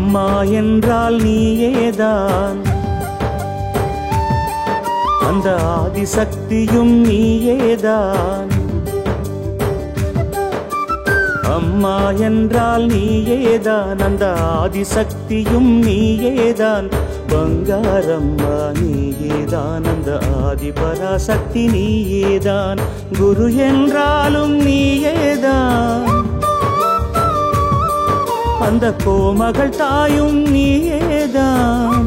அம்மா என்றால் நீயேதான், அந்த ஆதிசக்தியும் நீயேதான். அம்மா என்றால் நீயேதான், அந்த ஆதிசக்தியும் நீயேதான். பங்காரம்மா நீயேதான், அந்த ஆதிபராசக்தி நீயேதான். குரு என்றாலும் நீயேதான், அந்த கோமகள் தாயும் நீயேதான்.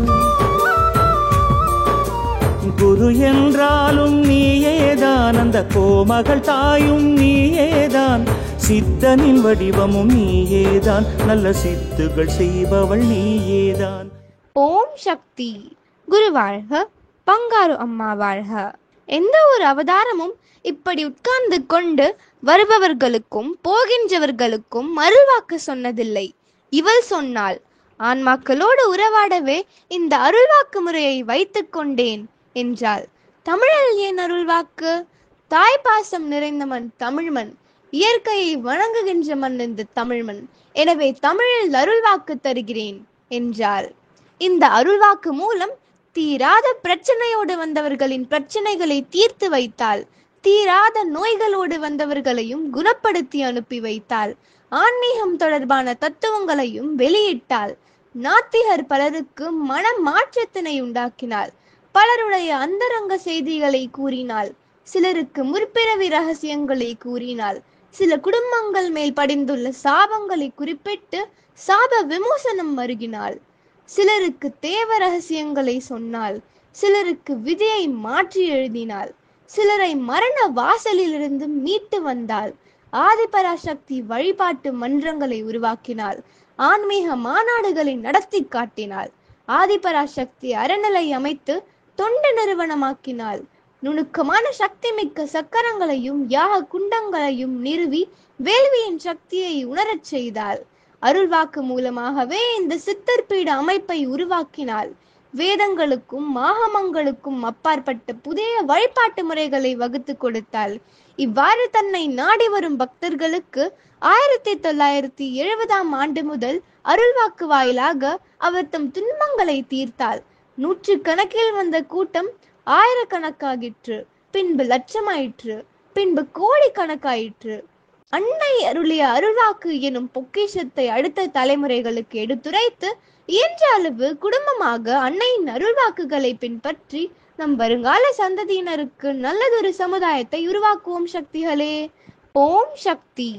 குரு என்றாலும் நீயேதான், அந்த கோமகள் தாயும் நீயேதான். சித்தனின் வடிவமும் நீயேதான், நல்ல சித்துகள் செய்பவள் நீயேதான். ஓம் சக்தி. குரு வாழ்க, பங்காரு அம்மா வாழ்க. எந்த ஒரு அவதாரமும் இப்படி உட்கார்ந்து கொண்டு வருபவர்களுக்கும் போகின்றவர்களுக்கும் அருள்வாக்கு சொன்னதில்லை. இவள் சொன்னாள், ஆன்மாக்களோடு உறவாடவே இந்த அருள்வாக்கு முறையை வைத்துக் கொண்டேன் என்றாள். தமிழில் ஏன் அருள்வாக்கு? தாய்ப்பாசம் நிறைந்த மண் தமிழ்மண், இயற்கையை வணங்குகின்ற மண் இந்த தமிழ்மண். எனவே தமிழில் அருள்வாக்கு தருகிறேன் என்றாள். இந்த அருள்வாக்கு மூலம் தீராத பிரச்சனையோடு வந்தவர்களின் பிரச்சனைகளை தீர்த்து வைத்தாள். தீராத நோய்களோடு வந்தவர்களையும் குணப்படுத்தி அனுப்பி வைத்தாள். ஆன்மீகம் தொடர்பான தத்துவங்களையும் வெளியிட்டாள். நாத்திகர் பலருக்கு மன மாற்றத்தினை உண்டாக்கினாள். பலருடைய அந்தரங்க செய்திகளை கூறினாள். சிலருக்கு முற்பிறவி ரகசியங்களை கூறினாள். சில குடும்பங்கள் மேல் படிந்துள்ள சாபங்களை குறிப்பிட்டு சாப விமோசனம் மருகினாள். சிலருக்கு தேவ ரகசியங்களை சொன்னாள். சிலருக்கு விதியை மாற்றி எழுதினாள். சிலரை மரண வாசலிலிருந்து மீட்டு வந்தாள். ஆதிபராசக்தி வழிபாட்டு மன்றங்களை உருவாக்கினாள். ஆன்மீக மாநாடுகளை நடத்தி காட்டினாள். ஆதிபராசக்தி அறநிலை அமைத்து தொண்டு நிறுவனமாக்கினாள். நுணுக்கமான சக்தி மிக்க சக்கரங்களையும் யாக குண்டங்களையும் நிறுவி வேள்வியின் சக்தியை உணரச் செய்தாள். அருள்வாக்கு மூலமாகவே இந்த சித்தர்பீட அமைப்பை உருவாக்கினாள். வேதங்களுக்கும் ஆகமங்களுக்கும் அப்பாற்பட்ட புதிய வழிபாட்டு முறைகளை வகுத்து கொடுத்தாள். இவ்வாறு தன்னை நாடி வரும் பக்தர்களுக்கு 1970 ஆண்டு முதல் அருள்வாக்கு வாயிலாக அவர் தம் துன்பங்களை தீர்த்தாள். 100 கணக்கில் வந்த கூட்டம் 1000 கணக்காயிற்று, பின்பு லட்சமாயிற்று, பின்பு கோடி கணக்காயிற்று. அன்னை அருளிய அருள்வாக்கு எனும் பொக்கிஷத்தை அடுத்த தலைமுறைகளுக்கு எடுத்துரைத்து இயன்ற அளவு குடும்பமாக அன்னையின் அருள்வாக்குகளை பின்பற்றி நம் வருங்கால சந்ததியினருக்கு நல்லதொரு சமுதாயத்தை உருவாக்குவோம் சக்திகளே. ஓம் சக்தி.